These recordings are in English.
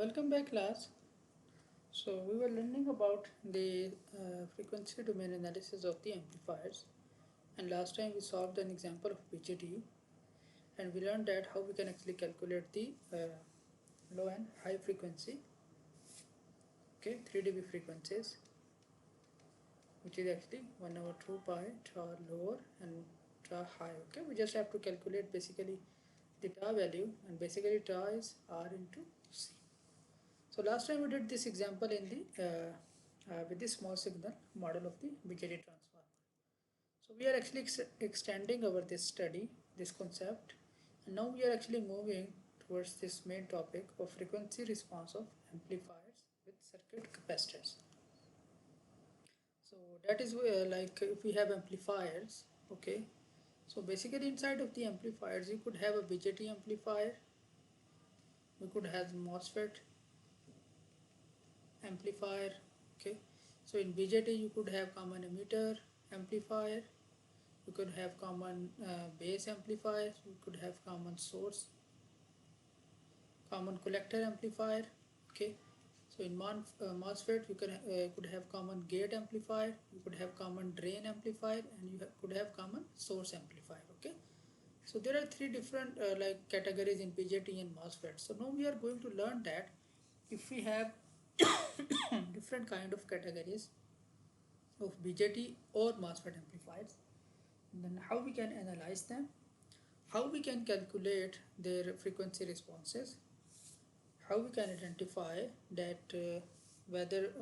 Welcome back class. So we were learning about the frequency domain analysis of the amplifiers, and last time we solved an example of BJT, and we learned that how we can actually calculate the low and high frequency, 3 dB frequencies, which is actually 1 over 2 pi tau lower and tau high. We just have to calculate basically the tau value, and basically tau is R into C. So last time we did this example in the with the small signal model of the BJT transformer. So we are actually extending over this study, this concept, and now we are actually moving towards this main topic of frequency response of amplifiers with circuit capacitors. So that is where, like, if we have amplifiers, so basically inside of the amplifiers you could have a BJT amplifier, we could have MOSFET amplifier. So in BJT you could have common emitter amplifier, you could have common base amplifier, you could have common source, common collector amplifier. So in MOSFET you could have common gate amplifier, you could have common drain amplifier, and you could have common source amplifier. So there are three different like categories in BJT and MOSFET. So now we are going to learn that if we have different kind of categories of BJT or MOSFET amplifiers, then how we can analyze them, how we can calculate their frequency responses, how we can identify that whether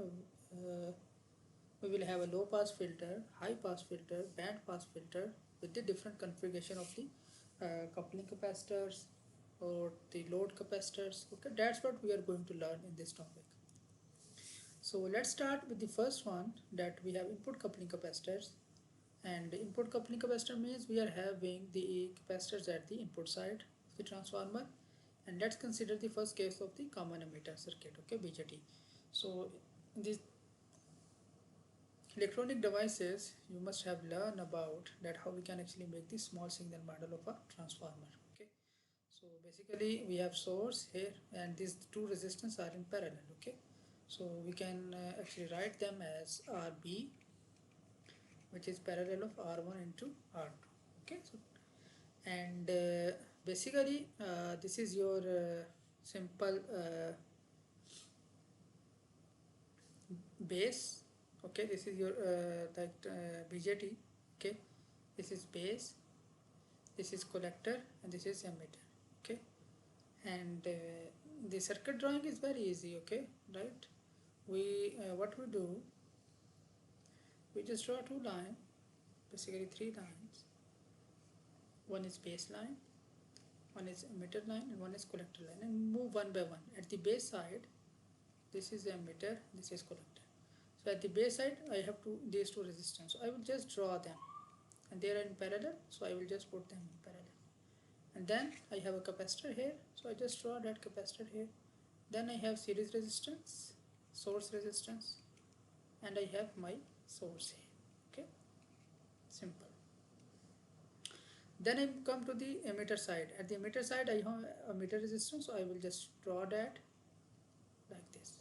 we will have a low pass filter, high pass filter, band pass filter with the different configuration of the coupling capacitors or the load capacitors. That's what we are going to learn in this topic. So let's start with the first one, that we have input coupling capacitors. And input coupling capacitor means we are having the capacitors at the input side of the transformer. And let's consider the first case of the common emitter circuit, BJT. So in these electronic devices, you must have learned about that how we can actually make the small signal model of a transformer. So basically we have source here, and these two resistors are in parallel. So we can actually write them as RB, which is parallel of R1 into R2. So and basically this is your simple base. This is your BJT. This is base, this is collector, and this is emitter. And the circuit drawing is very easy. Right, we what we do, we just draw two lines, basically three lines. One is base line, one is emitter line, and one is collector line, and move one by one. At the base side, this is the emitter, this is collector. So at the base side I have these two resistors, so I will just draw them, and they are in parallel, so I will just put them in parallel. And then I have a capacitor here, so I just draw that capacitor here. Then I have series resistance, source resistance, and I have my source here. Simple. Then I come to the emitter side. At the emitter side I have emitter resistance, so I will just draw that like this.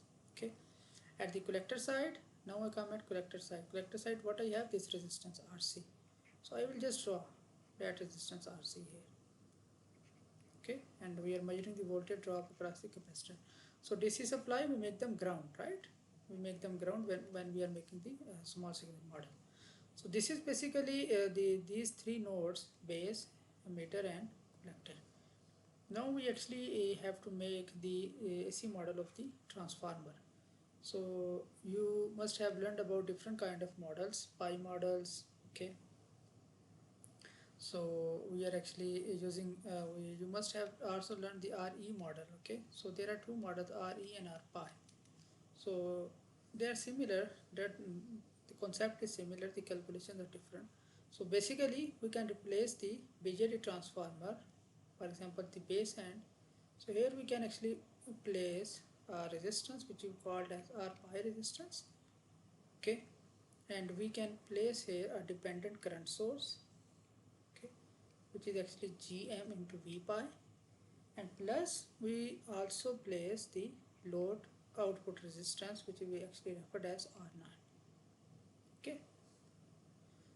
At the collector side, now I come at collector side. Collector side, what I have, this resistance RC, so I will just draw that resistance RC here. And we are measuring the voltage drop across the capacitor. So DC supply, we make them ground, right? We make them ground when we are making the small signal model. So this is basically these three nodes, base, emitter, and collector. Now we actually have to make the AC model of the transformer. So you must have learned about different kind of models, pi models. So we are actually using you must have also learned the RE model. So there are two models, RE and RPi. So they are similar, that the concept is similar, the calculations are different. So basically we can replace the BJT transformer, for example the base end. So here we can actually place a resistance which we called as RPi resistance. And we can place here a dependent current source, which is actually GM into V pi, and plus we also place the load output resistance, which we actually referred as R0. Okay,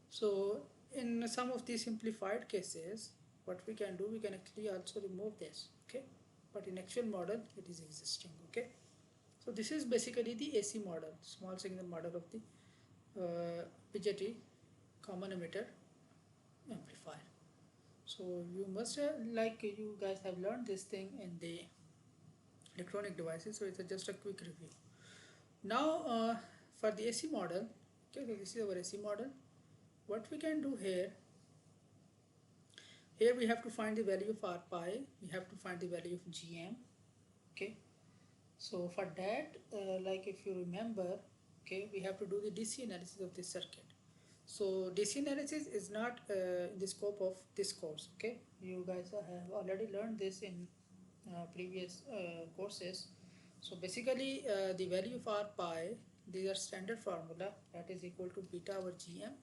so in some of these simplified cases, what we can do, we can actually also remove this. Okay, but in actual model it is existing. Okay, so this is basically the AC model, small signal model of the BJT common emitter amplifier. So you must have, like you guys have learned this thing in the electronic devices, so it's just a quick review. Now for the AC model, okay, so this is our AC model. What we can do here, we have to find the value of R pi, we have to find the value of GM. Okay, so for that, like if you remember, okay, we have to do the DC analysis of this circuit. So DC analysis is not in the scope of this course. Okay, you guys have already learned this in previous courses. So basically the value of R pi, these are standard formula, that is equal to beta over GM,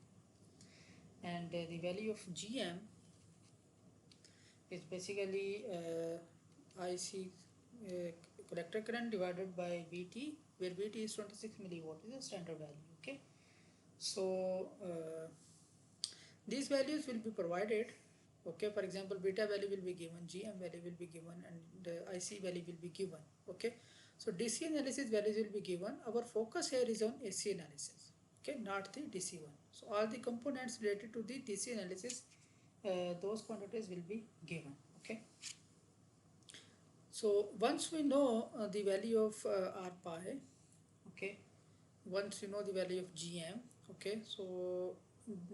and the value of GM is basically IC collector current divided by VT, where VT is 26 milliwatt, is a standard value. Okay, so these values will be provided. Okay, for example, beta value will be given, GM value will be given, and the IC value will be given. Okay, so DC analysis values will be given. Our focus here is on AC analysis, okay, not the DC one. So all the components related to the DC analysis, those quantities will be given. Okay, so once we know the value of R pi, okay, once you know the value of GM, okay, so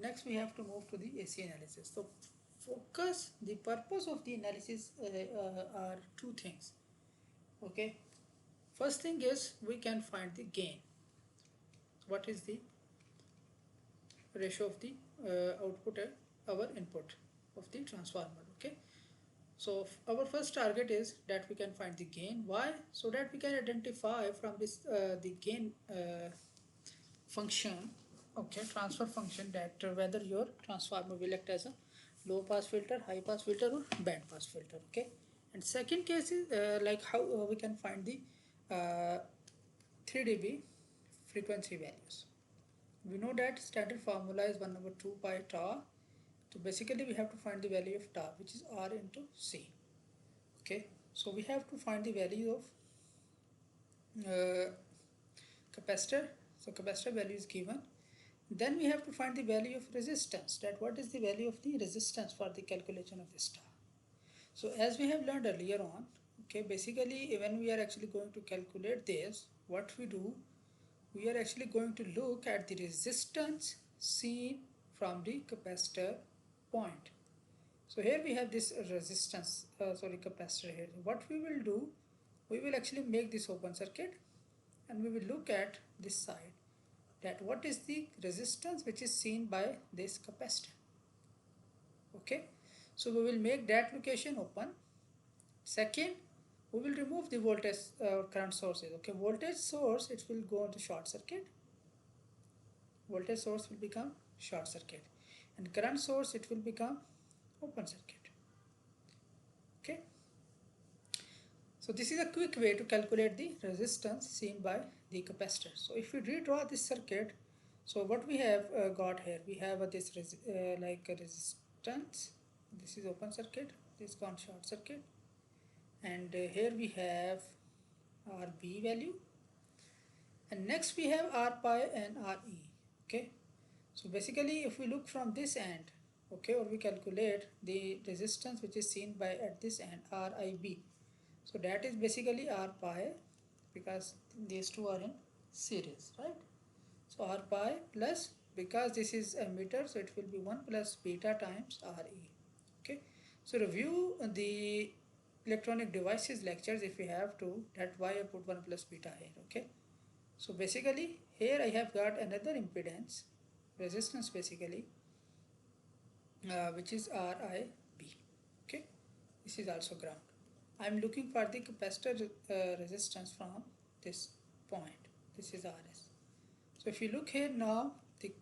next we have to move to the AC analysis. So focus, the purpose of the analysis are two things. Okay, first thing is we can find the gain. What is the ratio of the output and our input of the transformer? Okay, so our first target is that we can find the gain. Why? So that we can identify from this the gain function, okay, transfer function, that whether your transformer will act as a low pass filter, high pass filter, or band pass filter. Okay, and second case is like how we can find the 3 dB frequency values. We know that standard formula is 1 over 2 pi tau. So basically we have to find the value of tau, which is R into C. Okay, so we have to find the value of capacitor. So capacitor value is given. Then we have to find the value of resistance, that what is the value of the resistance for the calculation of this tau. So as we have learned earlier on, okay, basically when we are actually going to calculate this, what we do, we are actually going to look at the resistance seen from the capacitor point. So here we have this resistance, capacitor here. What we will do, we will actually make this open circuit and we will look at this side, that what is the resistance which is seen by this capacitor. Okay, so we will make that location open. Second, we will remove the voltage current sources. Okay, voltage source, it will go into short circuit. Voltage source will become short circuit, and current source, it will become open circuit. Okay, so this is a quick way to calculate the resistance seen by the capacitor. So if we redraw this circuit, so what we have got here, we have this like a resistance. This is open circuit, this gone short circuit, and here we have RB value, and next we have R pi and RE. Okay, so basically if we look from this end, okay, or we calculate the resistance which is seen by at this end, RIB, so that is basically R pi, because these two are in series, right? So R pi plus, because this is a meter, so it will be 1 plus beta times RE. Okay, so review the electronic devices lectures if you have to, that why I put 1 plus beta here. Okay, so basically here I have got another impedance, resistance basically, which is RIB. Okay, this is also ground. I am looking for the capacitor resistance from this point. This is RS. So if you look here now, the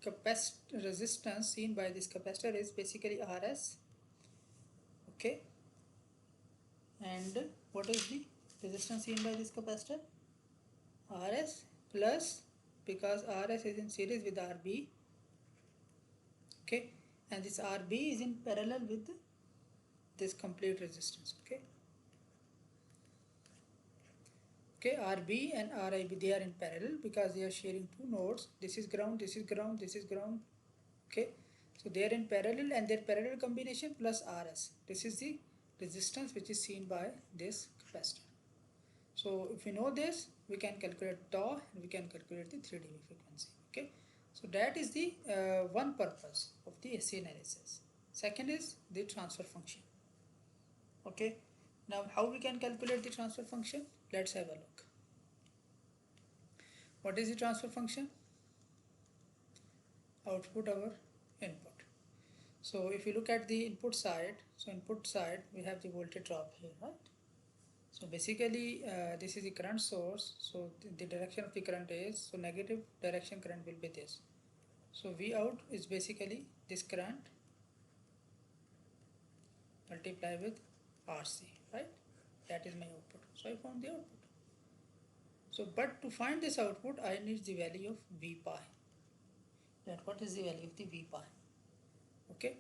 capacitor resistance seen by this capacitor is basically RS. Okay, and what is the resistance seen by this capacitor? Rs plus, because Rs is in series with Rb, okay, and this Rb is in parallel with this complete resistance, okay. Okay, Rb and Rib, they are in parallel because they are sharing two nodes. This is ground, this is ground, this is ground. Okay, so they are in parallel, and their parallel combination plus Rs. This is the resistance which is seen by this capacitor. So if we know this, we can calculate tau and we can calculate the 3 dB frequency. Okay, so that is the one purpose of the AC analysis. Second is the transfer function. Okay, now how we can calculate the transfer function? Let's have a look. What is the transfer function? Output over input. So if you look at the input side, so input side we have the voltage drop here, right? So basically this is the current source, so the direction of the current is, so negative direction current will be this. So V out is basically this current multiply with RC, right? That is my output. So I found the output. So but to find this output, I need the value of V pi. That what is the value of the V pi? Okay,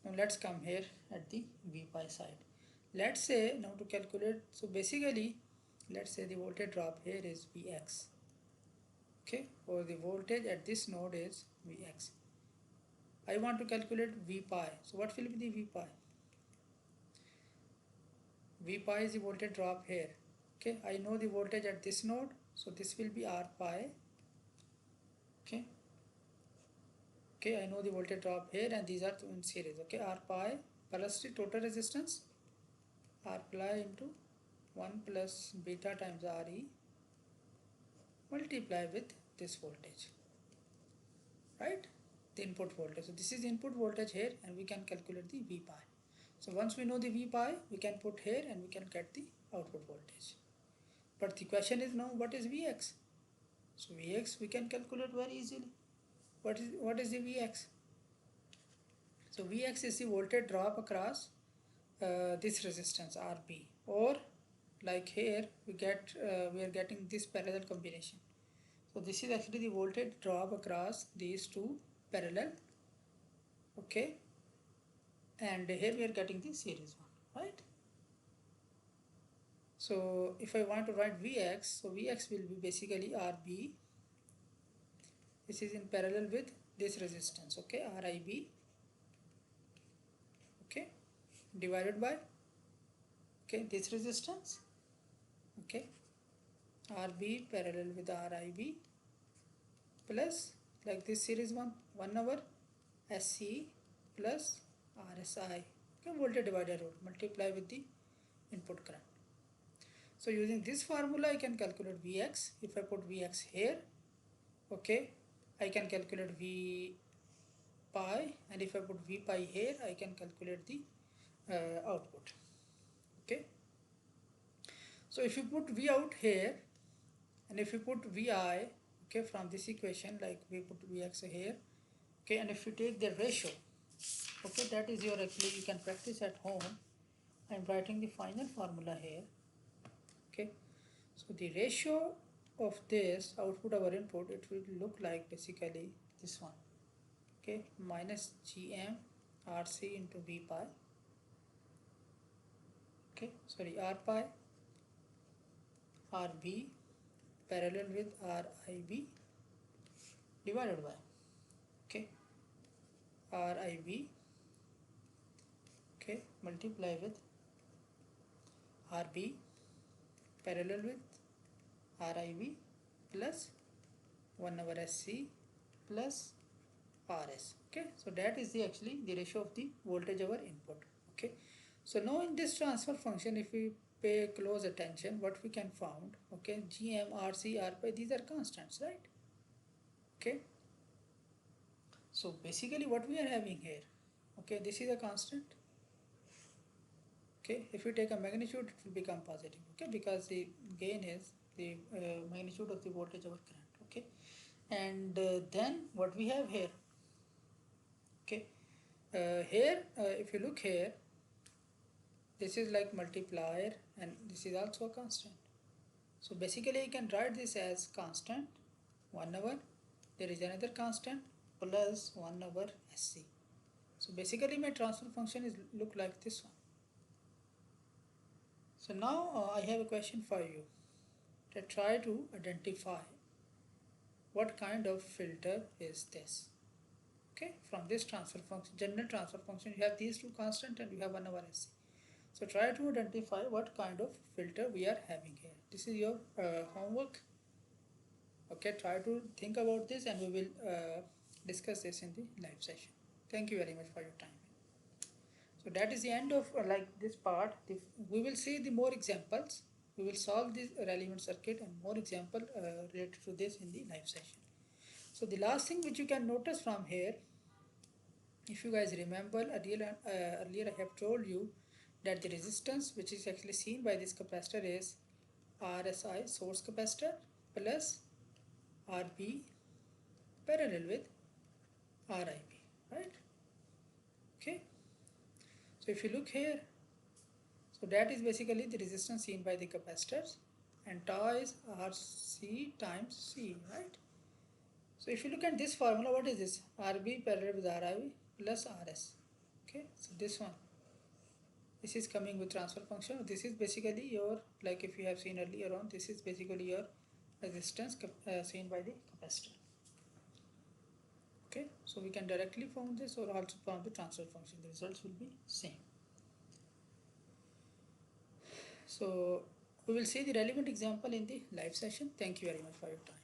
now let's come here at the V pi side. Let's say now to calculate, so basically let's say the voltage drop here is Vx, okay, or the voltage at this node is Vx. I want to calculate V pi, so what will be the V pi? V pi is the voltage drop here, okay. I know the voltage at this node, so this will be R pi, okay. Okay, I know the voltage drop here and these are in series, okay. R pi plus the total resistance R pi into 1 plus beta times Re multiply with this voltage, right, the input voltage. So this is input voltage here and we can calculate the V pi. So once we know the V pi, we can put here and we can get the output voltage. But the question is now, what is Vx? So Vx we can calculate very easily. What is the Vx? So Vx is the voltage drop across this resistance Rb, or like here we are getting this parallel combination. So this is actually the voltage drop across these two parallel, okay, and here we are getting the series one, right? So if I want to write Vx, so Vx will be basically Rb, this is in parallel with this resistance, okay, Rib, okay, divided by, okay, this resistance, okay, Rb parallel with Rib plus like this series 1 over SC plus RSI, okay, voltage divider rule, multiply with the input current. So using this formula I can calculate Vx. If I put Vx here, okay, I can calculate V pi, and if I put V pi here I can calculate the output, okay. So if you put V out here and if you put Vi, okay, from this equation, like we put Vx here, okay, and if you take the ratio, okay, that is your, actually you can practice at home. I am writing the final formula here, okay. So the ratio of this output over input, it will look like basically this one, okay, minus Gm Rc into V pi, okay, sorry, R pi Rb parallel with Rib divided by, okay, Rib, okay, multiply with Rb parallel with Rib plus 1 over Sc plus Rs, okay. So that is the actually the ratio of the voltage over input, okay. So now in this transfer function, if we pay close attention, what we can found, okay, Gm, Rc, Rp, these are constants, right, okay. So basically what we are having here, okay, this is a constant, okay. If we take a magnitude, it will become positive, okay, because the gain is the magnitude of the voltage over current, okay. And then what we have here, okay, here if you look here, this is like multiplier, and this is also a constant. So basically you can write this as constant 1 over, there is another constant, plus 1 over SC. So basically my transfer function is look like this one. So now I have a question for you, to try to identify what kind of filter is this. Okay, from this transfer function, general transfer function, you have these two constant and you have 1 over SC. So try to identify what kind of filter we are having here. This is your homework. Okay, try to think about this and we will discuss this in the live session. Thank you very much for your time. So that is the end of like this part. We will see the more examples. We will solve this relevant circuit and more example related to this in the live session. So the last thing which you can notice from here, if you guys remember earlier I have told you that the resistance which is actually seen by this capacitor is RSI source capacitor plus RB parallel with RIB, right? Okay, so if you look here, so that is basically the resistance seen by the capacitors, and tau is RC times C, right? So if you look at this formula, what is this? RB parallel with RIB plus RS. Okay, so this one, this is coming with transfer function. This is basically your, like if you have seen earlier on, this is basically your resistance seen by the capacitor. Okay, so we can directly form this or also form the transfer function. The results will be same. So we will see the relevant example in the live session. Thank you very much for your time.